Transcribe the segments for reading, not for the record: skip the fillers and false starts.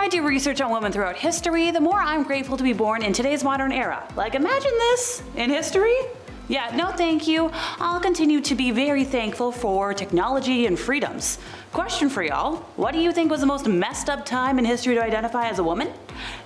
I do research on women throughout history, the more I'm grateful to be born in today's modern era. Like, imagine this in history? Yeah, no thank you. I'll continue to be very thankful for technology and freedoms. Question for y'all, what do you think was the most messed up time in history to identify as a woman?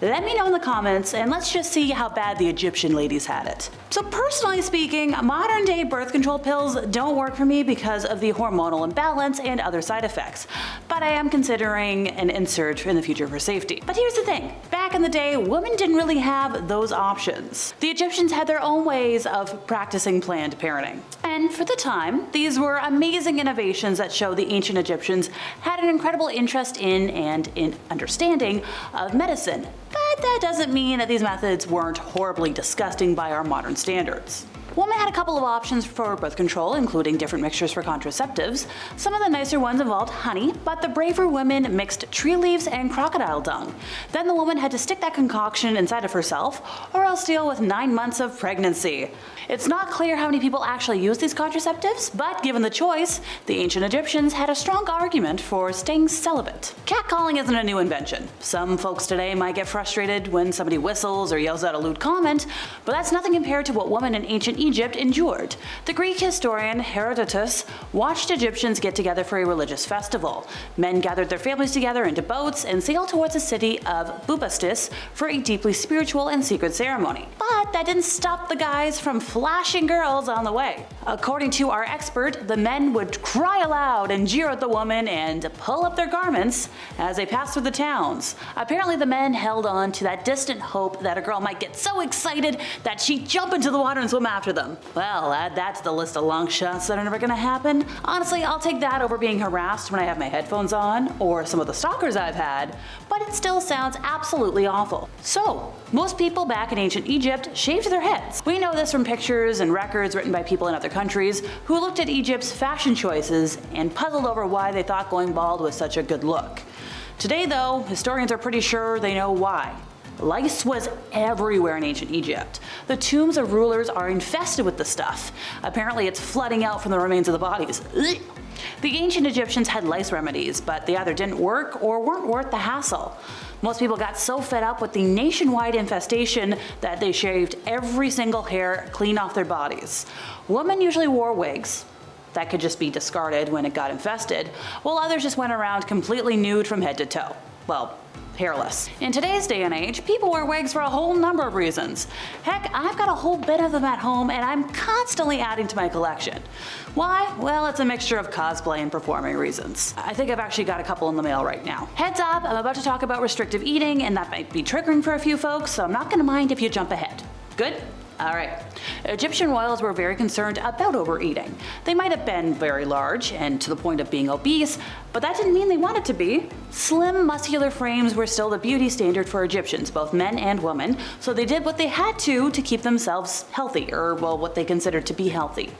Let me know in the comments, and let's just see how bad the Egyptian ladies had it. So personally speaking, modern day birth control pills don't work for me because of the hormonal imbalance and other side effects, but I am considering an insert in the future for safety. But here's the thing, back in the day, women didn't really have those options. The Egyptians had their own ways of practicing planned parenting. And for the time, these were amazing innovations that show the ancient Egyptians had an incredible interest in and in understanding of medicine. But that doesn't mean that these methods weren't horribly disgusting by our modern standards. Women had a couple of options for birth control, including different mixtures for contraceptives. Some of the nicer ones involved honey, but the braver women mixed tree leaves and crocodile dung. Then the woman had to stick that concoction inside of herself, or else deal with 9 months of pregnancy. It's not clear how many people actually use these contraceptives, but given the choice, the ancient Egyptians had a strong argument for staying celibate. Catcalling isn't a new invention. Some folks today might get frustrated when somebody whistles or yells out a lewd comment, but that's nothing compared to what women in ancient Egypt endured. The Greek historian Herodotus watched Egyptians get together for a religious festival. Men gathered their families together into boats and sailed towards the city of Bubastis for a deeply spiritual and secret ceremony. But that didn't stop the guys from flashing girls on the way. According to our expert, the men would cry aloud and jeer at the women and pull up their garments as they passed through the towns. Apparently the men held on to that distant hope that a girl might get so excited that she'd jump into the water and swim after them. Well, add that to the list of long shots that are never gonna happen. Honestly, I'll take that over being harassed when I have my headphones on, or some of the stalkers I've had, but it still sounds absolutely awful. So, most people back in ancient Egypt shaved their heads. We know this from pictures and records written by people in other countries who looked at Egypt's fashion choices and puzzled over why they thought going bald was such a good look. Today though, historians are pretty sure they know why. Lice was everywhere in ancient Egypt. The tombs of rulers are infested with the stuff. Apparently it's flooding out from the remains of the bodies. Ugh. The ancient Egyptians had lice remedies, but they either didn't work or weren't worth the hassle. Most people got so fed up with the nationwide infestation that they shaved every single hair clean off their bodies. Women usually wore wigs that could just be discarded when it got infested, while others just went around completely nude from head to toe. Well, hairless. In today's day and age, people wear wigs for a whole number of reasons. Heck, I've got a whole bit of them at home and I'm constantly adding to my collection. Why? Well, it's a mixture of cosplay and performing reasons. I think I've actually got a couple in the mail right now. Heads up, I'm about to talk about restrictive eating and that might be triggering for a few folks, so I'm not gonna mind if you jump ahead. Good? Alright. Egyptian royals were very concerned about overeating. They might have been very large and to the point of being obese, but that didn't mean they wanted to be. Slim, muscular frames were still the beauty standard for Egyptians, both men and women, so they did what they had to keep themselves healthy, or well, what they considered to be healthy.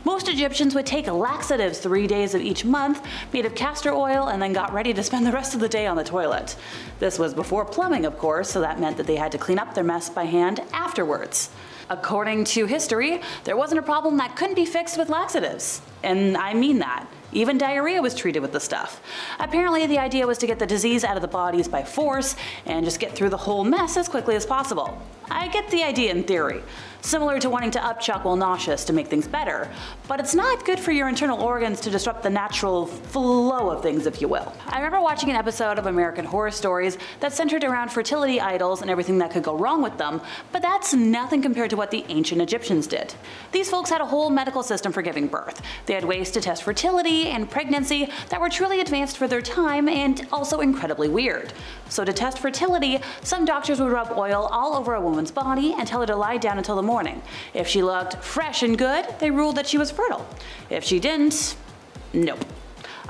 Most Egyptians would take laxatives 3 days of each month, made of castor oil, and then got ready to spend the rest of the day on the toilet. This was before plumbing, of course, so that meant that they had to clean up their mess by hand afterwards. According to history, there wasn't a problem that couldn't be fixed with laxatives. And I mean that. Even diarrhea was treated with the stuff. Apparently the idea was to get the disease out of the bodies by force and just get through the whole mess as quickly as possible. I get the idea in theory. Similar to wanting to upchuck while nauseous to make things better, but it's not good for your internal organs to disrupt the natural flow of things, if you will. I remember watching an episode of American Horror Stories that centered around fertility idols and everything that could go wrong with them, but that's nothing compared to what the ancient Egyptians did. These folks had a whole medical system for giving birth. They had ways to test fertility and pregnancy that were truly advanced for their time and also incredibly weird. So to test fertility, some doctors would rub oil all over a woman's body and tell her to lie down until the morning. If she looked fresh and good, they ruled that she was fertile. If she didn't, nope.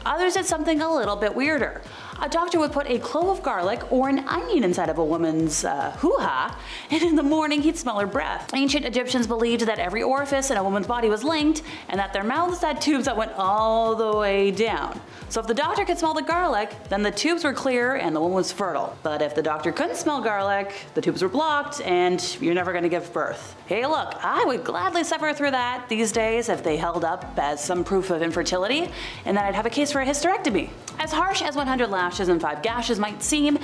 Others did something a little bit weirder. A doctor would put a clove of garlic or an onion inside of a woman's hoo-ha, and in the morning he'd smell her breath. Ancient Egyptians believed that every orifice in a woman's body was linked, and that their mouths had tubes that went all the way down. So if the doctor could smell the garlic, then the tubes were clear and the woman was fertile. But if the doctor couldn't smell garlic, the tubes were blocked and you're never gonna give birth. Hey look, I would gladly suffer through that these days if they held up as some proof of infertility, and then I'd have a case for a hysterectomy. As harsh as 100 lashes lashes and 5 gashes might seem,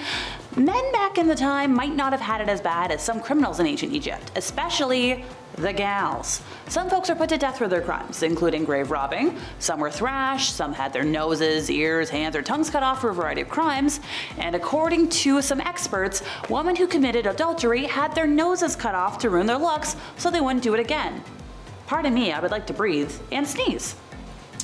men back in the time might not have had it as bad as some criminals in ancient Egypt, especially the gals. Some folks were put to death for their crimes, including grave robbing. Some were thrashed, some had their noses, ears, hands, or tongues cut off for a variety of crimes. And according to some experts, women who committed adultery had their noses cut off to ruin their looks so they wouldn't do it again. Pardon me, I would like to breathe and sneeze.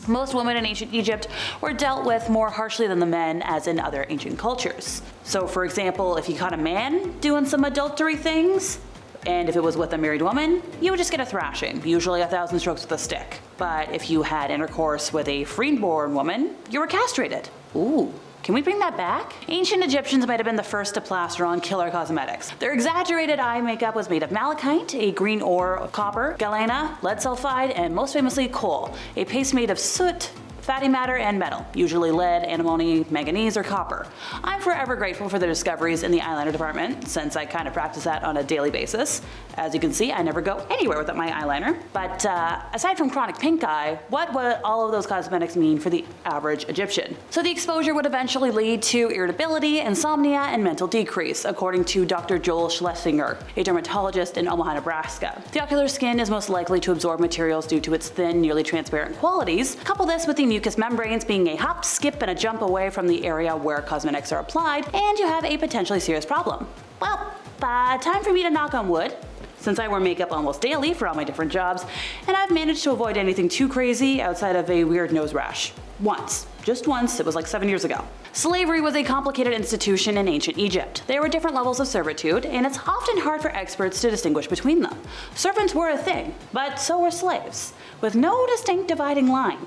Most women in ancient Egypt were dealt with more harshly than the men, as in other ancient cultures. So for example, if you caught a man doing some adultery things, and if it was with a married woman, you would just get a thrashing, usually 1,000 strokes with a stick. But if you had intercourse with a freeborn woman, you were castrated. Ooh. Can we bring that back? Ancient Egyptians might have been the first to plaster on killer cosmetics. Their exaggerated eye makeup was made of malachite, a green ore of copper, galena, lead sulfide, and most famously coal, a paste made of soot, fatty matter, and metal, usually lead, antimony, manganese, or copper. I'm forever grateful for the discoveries in the eyeliner department, since I kind of practice that on a daily basis. As you can see, I never go anywhere without my eyeliner. But aside from chronic pink eye, what would all of those cosmetics mean for the average Egyptian? So the exposure would eventually lead to irritability, insomnia, and mental decrease, according to Dr. Joel Schlesinger, a dermatologist in Omaha, Nebraska. The ocular skin is most likely to absorb materials due to its thin, nearly transparent qualities. Couple this with the mucous membranes being a hop, skip, and a jump away from the area where cosmetics are applied, and you have a potentially serious problem. Well, time for me to knock on wood, since I wear makeup almost daily for all my different jobs, and I've managed to avoid anything too crazy outside of a weird nose rash. Once. Just once, it was like 7 years ago. Slavery was a complicated institution in ancient Egypt. There were different levels of servitude, and it's often hard for experts to distinguish between them. Servants were a thing, but so were slaves, with no distinct dividing line.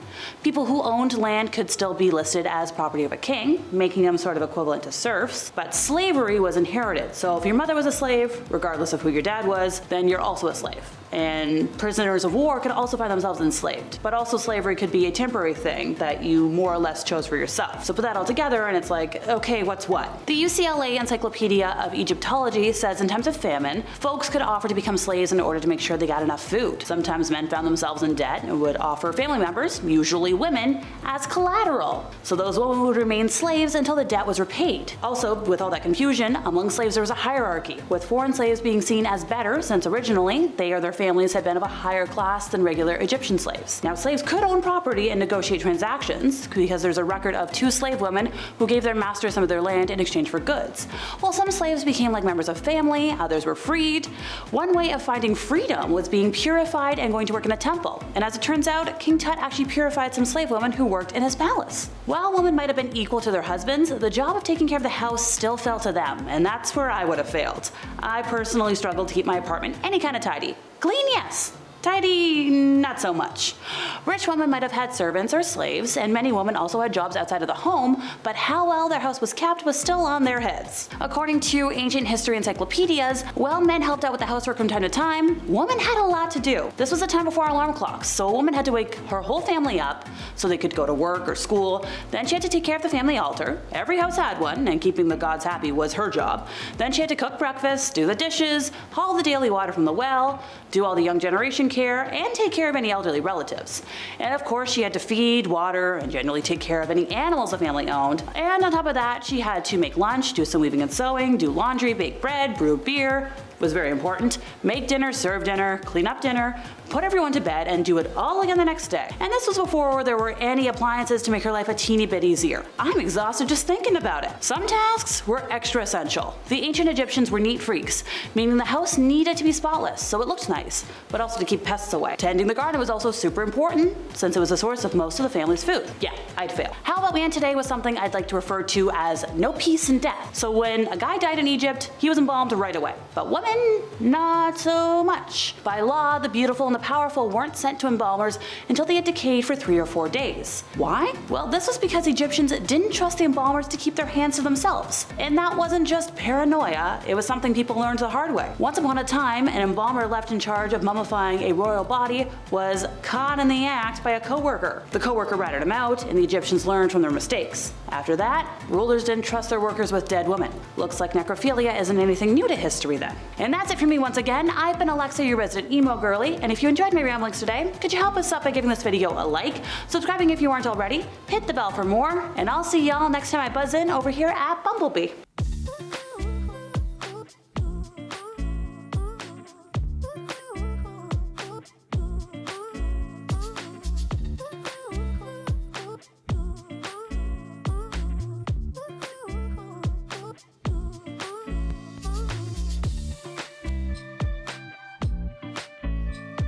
People who owned land could still be listed as property of a king, making them sort of equivalent to serfs, but slavery was inherited. So if your mother was a slave, regardless of who your dad was, then you're also a slave. And prisoners of war could also find themselves enslaved. But also slavery could be a temporary thing that you more or less chose for yourself. So put that all together and it's like, okay, what's what? The UCLA Encyclopedia of Egyptology says in times of famine, folks could offer to become slaves in order to make sure they got enough food. Sometimes men found themselves in debt and would offer family members, usually women, as collateral. So those women would remain slaves until the debt was repaid. Also, with all that confusion, among slaves there was a hierarchy, with foreign slaves being seen as better since originally they or their families had been of a higher class than regular Egyptian slaves. Now, slaves could own property and negotiate transactions, because there's a record of 2 slave women who gave their master some of their land in exchange for goods. While some slaves became like members of family, others were freed. One way of finding freedom was being purified and going to work in a temple. And as it turns out, King Tut actually purified some slave women who worked in his palace. While women might have been equal to their husbands, the job of taking care of the house still fell to them, and that's where I would have failed. I personally struggled to keep my apartment any kind of tidy. Clean, yes. Tidy, not so much. Rich women might have had servants or slaves, and many women also had jobs outside of the home, but how well their house was kept was still on their heads. According to ancient history encyclopedias, while men helped out with the housework from time to time, women had a lot to do. This was a time before alarm clocks, so a woman had to wake her whole family up so they could go to work or school. Then she had to take care of the family altar. Every house had one, and keeping the gods happy was her job. Then she had to cook breakfast, do the dishes, haul the daily water from the well, do all the young generation care, and take care of any elderly relatives. And of course, she had to feed, water, and generally take care of any animals the family owned. And on top of that, she had to make lunch, do some weaving and sewing, do laundry, bake bread, brew beer, was very important, make dinner, serve dinner, clean up dinner, put everyone to bed, and do it all again the next day. And this was before there were any appliances to make her life a teeny bit easier. I'm exhausted just thinking about it. Some tasks were extra essential. The ancient Egyptians were neat freaks, meaning the house needed to be spotless so it looked nice, but also to keep pests away. Tending the garden was also super important, since it was the source of most of the family's food. Yeah, I'd fail. How about we end today with something I'd like to refer to as no peace in death. So when a guy died in Egypt, he was embalmed right away. But women, not so much. By law, the beautiful and the powerful weren't sent to embalmers until they had decayed for 3 or 4 days. Why? Well, this was because Egyptians didn't trust the embalmers to keep their hands to themselves. And that wasn't just paranoia, it was something people learned the hard way. Once upon a time, an embalmer left in charge of mummifying a royal body was caught in the act by a co-worker. The co-worker ratted him out, and the Egyptians learned from their mistakes. After that, rulers didn't trust their workers with dead women. Looks like necrophilia isn't anything new to history then. And that's it for me once again. I've been Alexa, your resident emo girly, and if you enjoyed my ramblings today, could you help us out by giving this video a like, subscribing if you aren't already, hit the bell for more, and I'll see y'all next time I buzz in over here at Bumblebee.